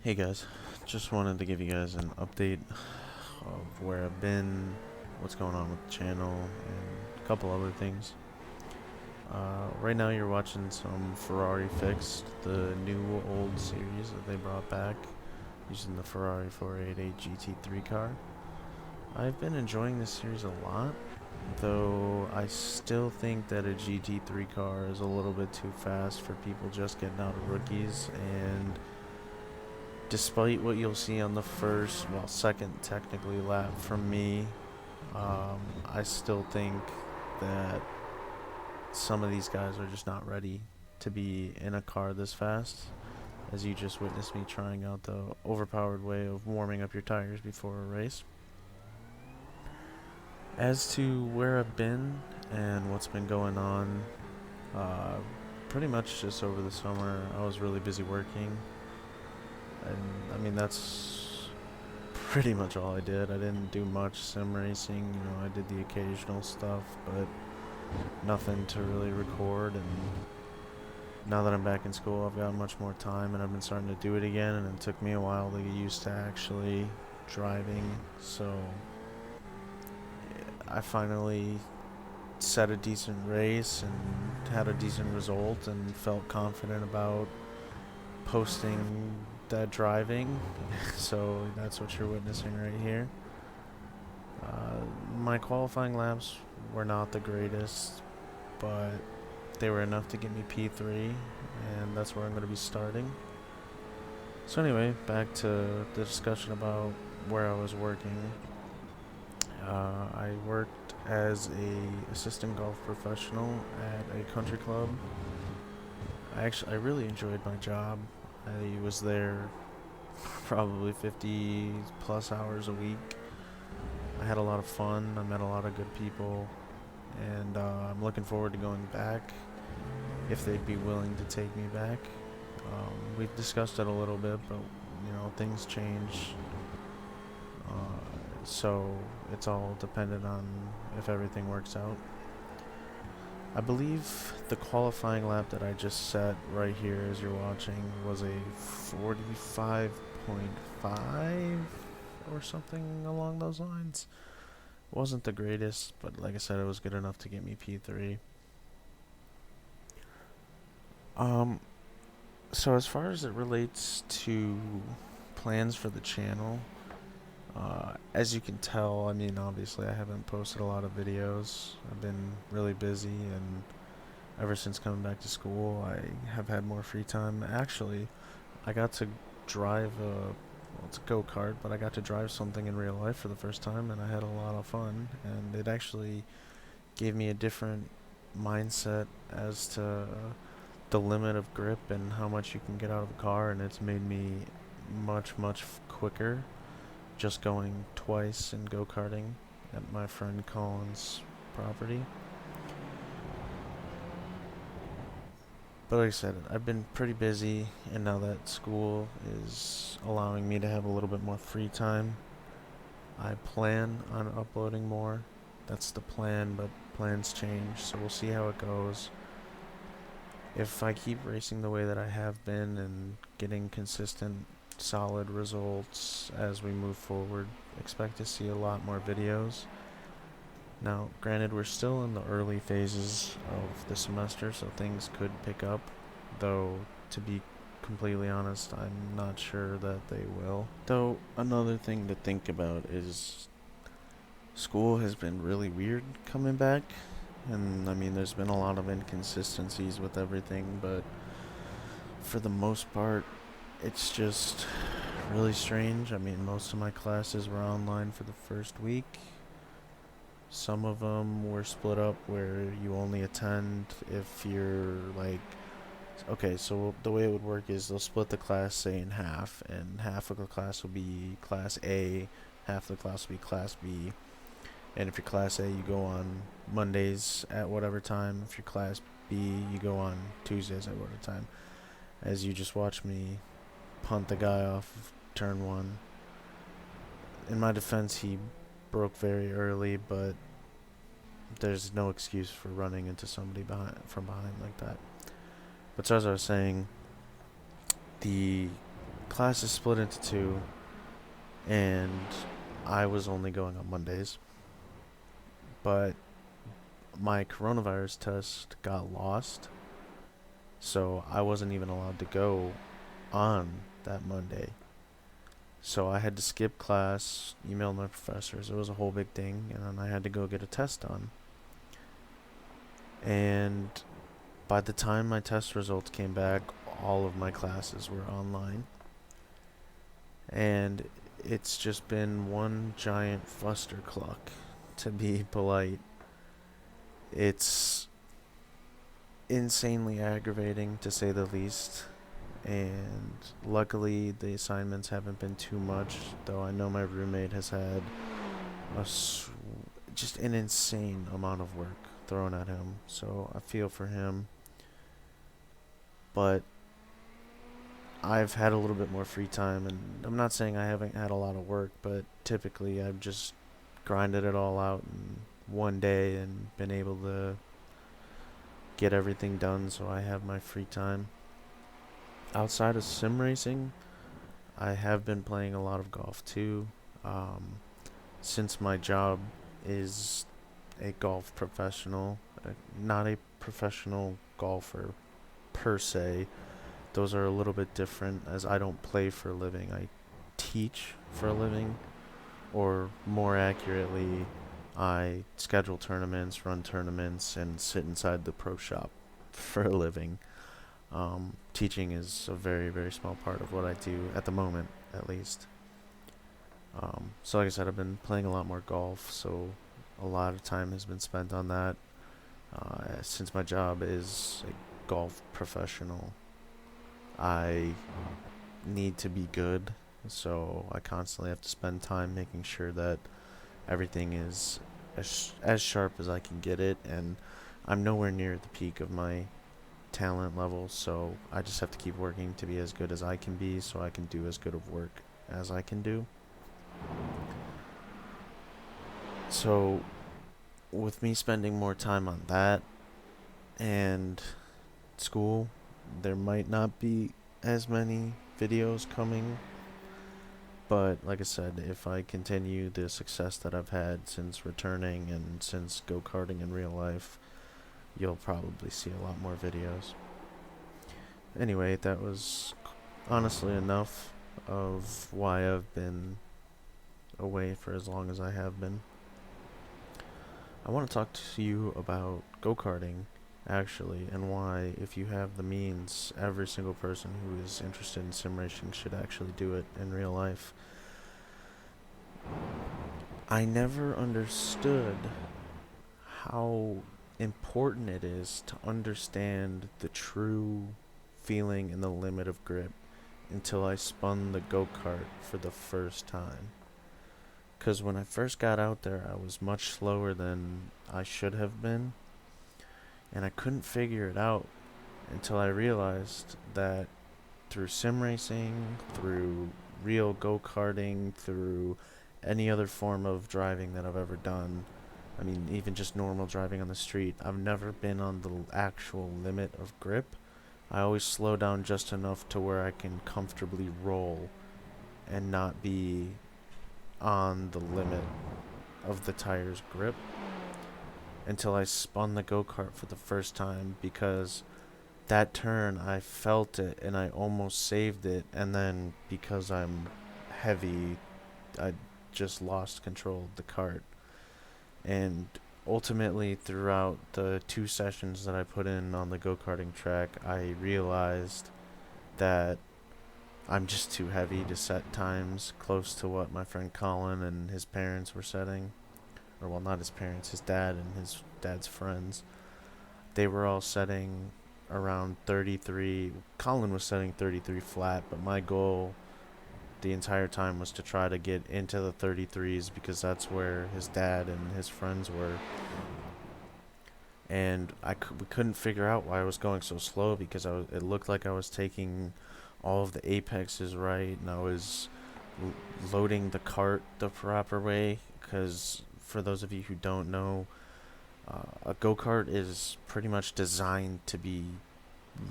Hey guys, just wanted to give you guys an update of where I've been, what's going on with the channel, and a couple other things. Right now you're watching some Ferrari Fixed, the new old series that they brought back using the Ferrari 488 GT3 car. I've been enjoying this series a lot, though I still think that a GT3 car is a little bit too fast for people just getting out of rookies, and despite what you'll see on the second technically lap from me, I still think that some of these guys are just not ready to be in a car this fast, as you just witnessed me trying out the overpowered way of warming up your tires before a race. As to where I've been and what's been going on, uh, pretty much just over the summer, I was really busy working. And I mean, that's pretty much all I did. I didn't do much sim racing, I did the occasional stuff, but nothing to really record. And now that I'm back in school, I've got much more time and I've been starting to do it again, and it took me a while to get used to actually driving. So I finally set a decent race and had a decent result and felt confident about posting that driving. So that's what you're witnessing right here. My qualifying laps were not the greatest, but they were enough to get me P3, and that's where I'm going to be starting. So anyway, back to the discussion about where I was working. I worked as a assistant golf professional at a country club. I really enjoyed my job. I was there probably 50 plus hours a week. I had a lot of fun. I met a lot of good people, and I'm looking forward to going back if they'd be willing to take me back. We've discussed it a little bit, but things change, so it's all dependent on if everything works out. I believe the qualifying lap that I just set right here as you're watching was a 45.5 or something along those lines. It wasn't the greatest, but like I said, it was good enough to get me P3. Um, so as far as it relates to plans for the channel, as you can tell, I mean, obviously I haven't posted a lot of videos. I've been really busy, and ever since coming back to school, I have had more free time. Actually, I got to drive it's a go-kart, but I got to drive something in real life for the first time, and I had a lot of fun, and it actually gave me a different mindset as to the limit of grip and how much you can get out of the car, and it's made me much quicker just going twice and go-karting at my friend Colin's property. But like I said, I've been pretty busy, and now that school is allowing me to have a little bit more free time, I plan on uploading more. That's the plan, but plans change, so we'll see how it goes. If I keep racing the way that I have been and getting consistent, solid results as we move forward, expect to see a lot more videos. Now, granted, we're still in the early phases of the semester, so things could pick up, though, to be completely honest, I'm not sure that they will. Though, another thing to think about is school has been really weird coming back, and I mean, there's been a lot of inconsistencies with everything, but for the most part, it's just really strange. I mean, most of my classes were online for the first week. Some of them were split up where you only attend if you're like, okay, so the way it would work is they'll split the class, say, in half, and half of the class will be Class A, half of the class will be Class B. And if you're Class A, you go on Mondays at whatever time. If you're Class B, you go on Tuesdays at whatever time. As you just watch me punt the guy off of turn one. In my defense, he broke very early, but there's no excuse for running into somebody from behind like that. But so as I was saying, the class is split into two, and I was only going on Mondays, but my coronavirus test got lost, so I wasn't even allowed to go on that Monday. So I had to skip class, email my professors. It was a whole big thing, and then I had to go get a test done. And by the time my test results came back, all of my classes were online. And it's just been one giant fustercluck, to be polite. It's insanely aggravating, to say the least. And luckily, the assignments haven't been too much, though I know my roommate has had just an insane amount of work thrown at him. So I feel for him. But I've had a little bit more free time, and I'm not saying I haven't had a lot of work, but typically I've just grinded it all out in one day and been able to get everything done so I have my free time. Outside of sim racing, I have been playing a lot of golf too. Since my job is a golf professional, not a professional golfer per se. Those are a little bit different, as I don't play for a living. I teach for a living, or more accurately, I schedule tournaments, run tournaments, and sit inside the pro shop for a living. Teaching is a very, very small part of what I do at the moment, at least. So like I said, I've been playing a lot more golf, so a lot of time has been spent on that. Since my job is a golf professional, I need to be good, so I constantly have to spend time making sure that everything is as sharp as I can get it, and I'm nowhere near the peak of my talent level, so I just have to keep working to be as good as I can be so I can do as good of work as I can do. So, with me spending more time on that and school, there might not be as many videos coming, but like I said, if I continue the success that I've had since returning and since go-karting in real life, you'll probably see a lot more videos. Anyway, that was honestly enough of why I've been away for as long as I have been. I want to talk to you about go-karting, actually, and why, if you have the means, every single person who is interested in sim racing should actually do it in real life. I never understood how important it is to understand the true feeling and the limit of grip until I spun the go-kart for the first time. Because when I first got out there, I was much slower than I should have been, and I couldn't figure it out until I realized that through sim racing, through real go-karting, through any other form of driving that I've ever done, I mean, even just normal driving on the street, I've never been on the actual limit of grip. I always slow down just enough to where I can comfortably roll and not be on the limit of the tire's grip until I spun the go-kart for the first time, because that turn I felt it and I almost saved it, and then because I'm heavy, I just lost control of the cart. And ultimately, throughout the 2 sessions that I put in on the go-karting track, I realized that I'm just too heavy to set times close to what my friend Colin and his parents were setting. Or, well, not his parents, his dad and his dad's friends. They were all setting around 33. Colin was setting 33 flat, but my goal the entire time was to try to get into the 33s, because that's where his dad and his friends were. And we couldn't figure out why I was going so slow, because it looked like I was taking all of the apexes right, and I was loading the cart the proper way. Because for those of you who don't know, a go-kart is pretty much designed to be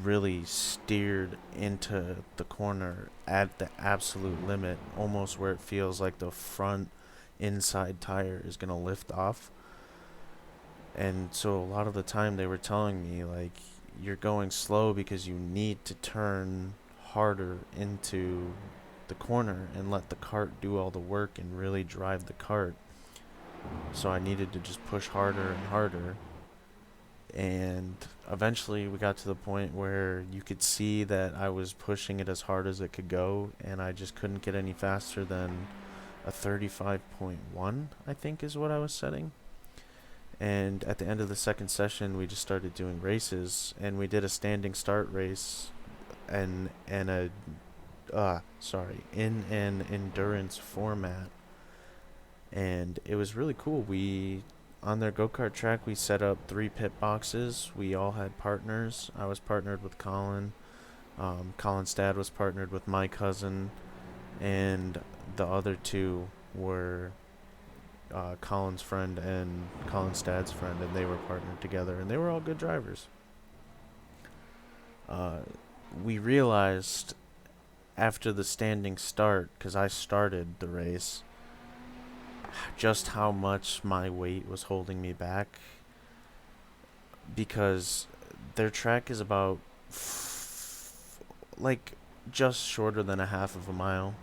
really steered into the corner at the absolute limit, almost where it feels like the front inside tire is going to lift off. And so a lot of the time they were telling me, like, you're going slow because you need to turn harder into the corner and let the cart do all the work and really drive the cart. So I needed to just push harder and harder. And eventually we got to the point where you could see that I was pushing it as hard as it could go, and I just couldn't get any faster than a 35.1, I think is what I was setting. And at the end of the second session, we just started doing races, and we did a standing start race and a in an endurance format, and it was really cool. We On their go-kart track, we set up 3 pit boxes. We all had partners. I was partnered with Colin. Colin's dad was partnered with my cousin, and the other two were Colin's friend and Colin's dad's friend, and they were partnered together, and they were all good drivers. Uh, we realized after the standing start, because I started the race, just how much my weight was holding me back, because their track is about like just shorter than a half of a mile,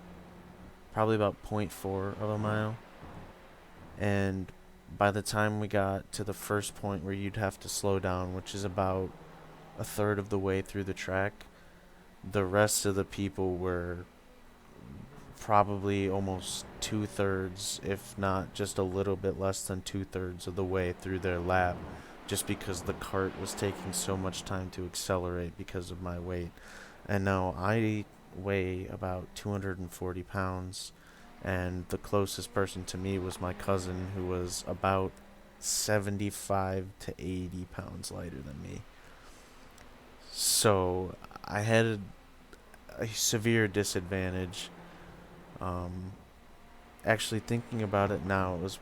probably about point 0.4 of a mile. And by the time we got to the first point where you'd have to slow down, which is about a third of the way through the track, the rest of the people were probably almost 2/3, if not just a little bit less than 2/3 of the way through their lap, just because the cart was taking so much time to accelerate because of my weight. And now I weigh about 240 pounds, and the closest person to me was my cousin, who was about 75 to 80 pounds lighter than me. So I had a severe disadvantage. Um, Actually, thinking about it now, it was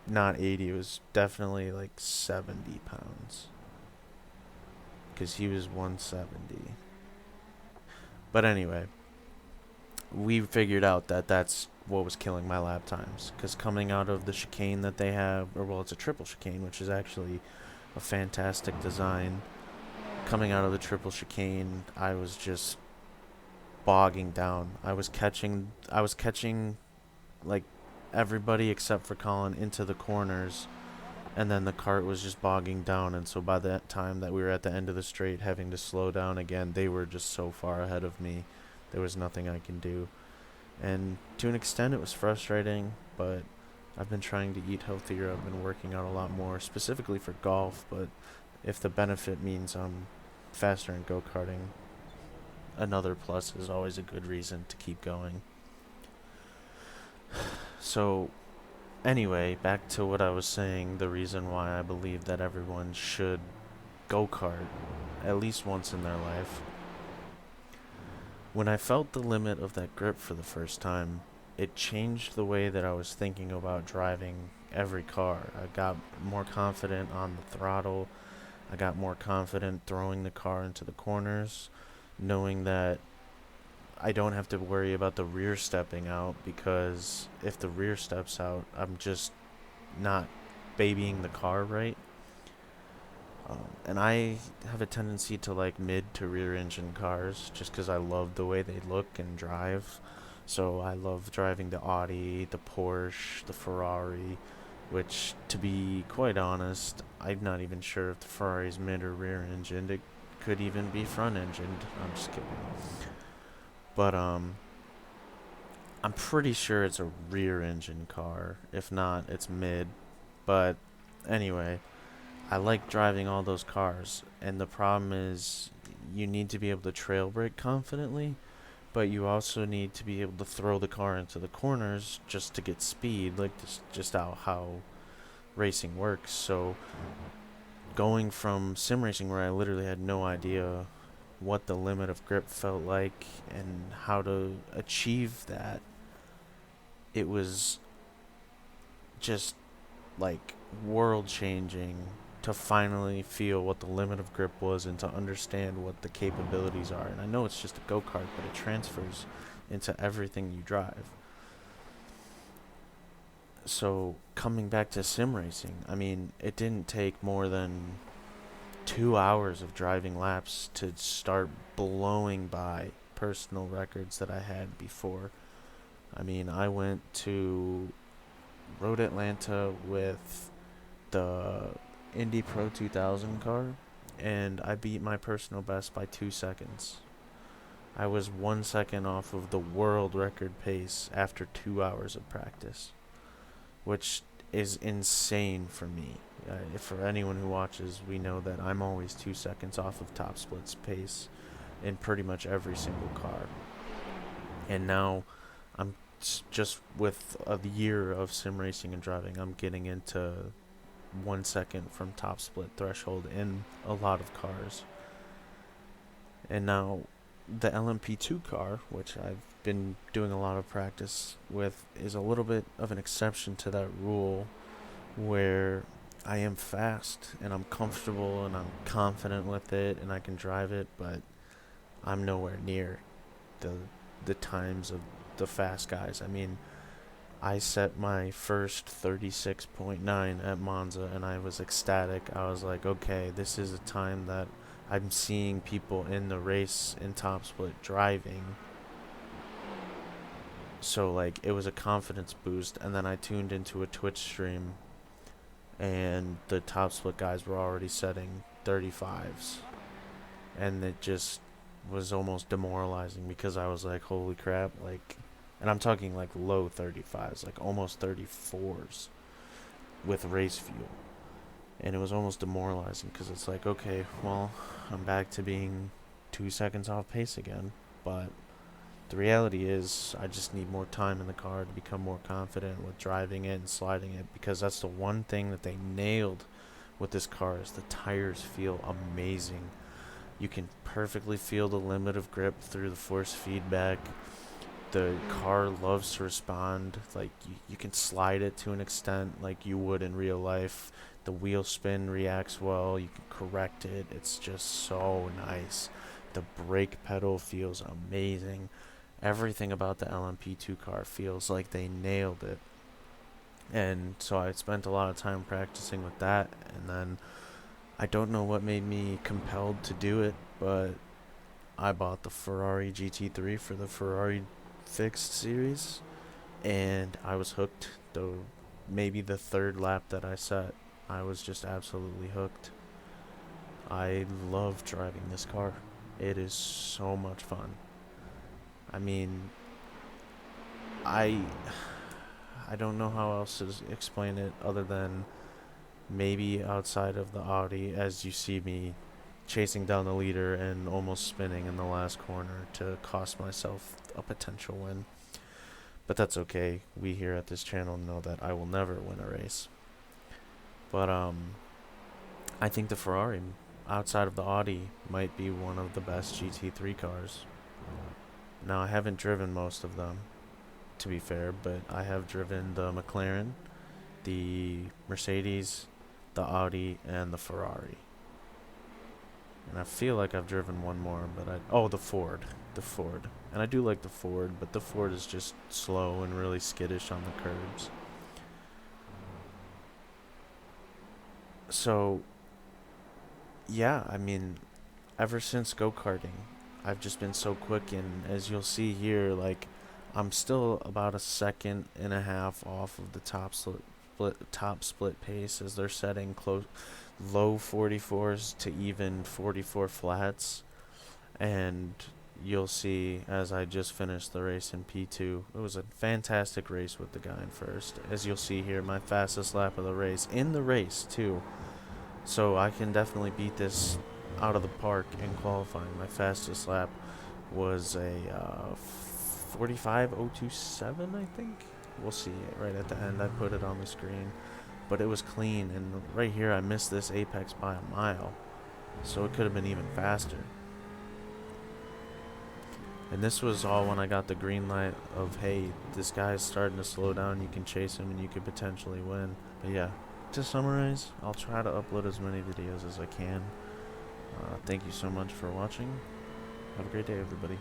not 80, it was definitely like 70 pounds. Because he was 170. But anyway, we figured out that that's what was killing my lap times. Because coming out of the chicane that they have, or well, it's a triple chicane, which is actually a fantastic design. Coming out of the triple chicane, I was just bogging down. I was catching like everybody except for Colin into the corners, and then the cart was just bogging down. And so by that time that we were at the end of the straight, having to slow down again, they were just so far ahead of me. There was nothing I can do. And to an extent, it was frustrating, but I've been trying to eat healthier. I've been working out a lot more, specifically for golf. But if the benefit means I'm faster in go karting, another plus is always a good reason to keep going. So, anyway, back to what I was saying, the reason why I believe that everyone should go kart at least once in their life. When I felt the limit of that grip for the first time, it changed the way that I was thinking about driving every car. I got more confident on the throttle. I got more confident throwing the car into the corners, knowing that I don't have to worry about the rear stepping out, because if the rear steps out, I'm just not babying the car right. And I have a tendency to like mid to rear engine cars just because I love the way they look and drive. So I love driving the Audi, the Porsche, the Ferrari, which, to be quite honest, I'm not even sure if the Ferrari's mid or rear engined. It could even be front engined. I'm just kidding. But I'm pretty sure it's a rear engine car. If not, it's mid. But anyway, I like driving all those cars, and the problem is you need to be able to trail brake confidently, but you also need to be able to throw the car into the corners just to get speed, like just how racing works. So going from sim racing, where I literally had no idea what the limit of grip felt like and how to achieve that, it was just like world changing to finally feel what the limit of grip was and to understand what the capabilities are. And I know it's just a go-kart, but it transfers into everything you drive. So coming back to sim racing, I mean, it didn't take more than 2 hours of driving laps to start blowing by personal records that I had before. I mean, I went to Road Atlanta with the Indy Pro 2000 car, and I beat my personal best by 2 seconds. I was 1 second off of the world record pace after 2 hours of practice, which is insane for me. For anyone who watches, we know that I'm always 2 seconds off of top split's pace in pretty much every single car. And now I'm just with a year of sim racing and driving, I'm getting into 1 second from top split threshold in a lot of cars. And now the LMP2 car, which I've been doing a lot of practice with, is a little bit of an exception to that rule, where I am fast and I'm comfortable and I'm confident with it and I can drive it, but I'm nowhere near the times of the fast guys. I mean, I set my first 36.9 at Monza and I was ecstatic. I was like, okay, this is a time that I'm seeing people in the race in top split driving. So like it was a confidence boost, and then I tuned into a Twitch stream and the top split guys were already setting 35s, and it just was almost demoralizing because I was like, holy crap, like, and I'm talking like low 35s, like almost 34s with race fuel. And it was almost demoralizing because it's like, okay, well, I'm back to being 2 seconds off pace again. But the reality is I just need more time in the car to become more confident with driving it and sliding it, because that's the one thing that they nailed with this car is the tires feel amazing. You can perfectly feel the limit of grip through the force feedback. The car loves to respond. Like, you can slide it to an extent like you would in real life. The wheel spin reacts well. You can correct it. It's just so nice. The brake pedal feels amazing. Everything about the LMP2 car feels like they nailed it. And so I spent a lot of time practicing with that. And then I don't know what made me compelled to do it, but I bought the Ferrari GT3 for the Ferrari Fixed series, and I was hooked. Though maybe the third lap that I set, I was just absolutely hooked. I love driving this car. It is so much fun. I mean, I I don't know how else to explain it other than maybe outside of the Audi, as you see me chasing down the leader and almost spinning in the last corner to cost myself a potential win. But that's okay. We here at this channel know that I will never win a race. But I think the Ferrari, outside of the Audi, might be one of the best GT3 cars. Now, I haven't driven most of them, to be fair, but I have driven the McLaren, the Mercedes, the Audi, and the Ferrari. And I feel like I've driven one more, but the Ford. And I do like the Ford, but the Ford is just slow and really skittish on the curbs. So, yeah, I mean, ever since go-karting, I've just been so quick, and as you'll see here, like, I'm still about a second and a half off of the top split pace as they're setting low 44s to even 44 flats. And you'll see as I just finished the race in P2, it was a fantastic race with the guy in first. As you'll see here, my fastest lap of the race, in the race too. So I can definitely beat this out of the park in qualifying. My fastest lap was a 45.027, I think. We'll see it right at the end. I put it on the screen. But it was clean, and right here I missed this apex by a mile. So it could have been even faster. And this was all when I got the green light of, hey, this guy's starting to slow down, you can chase him and you could potentially win. But yeah, to summarize, I'll try to upload as many videos as I can. Thank you so much for watching. Have a great day, everybody.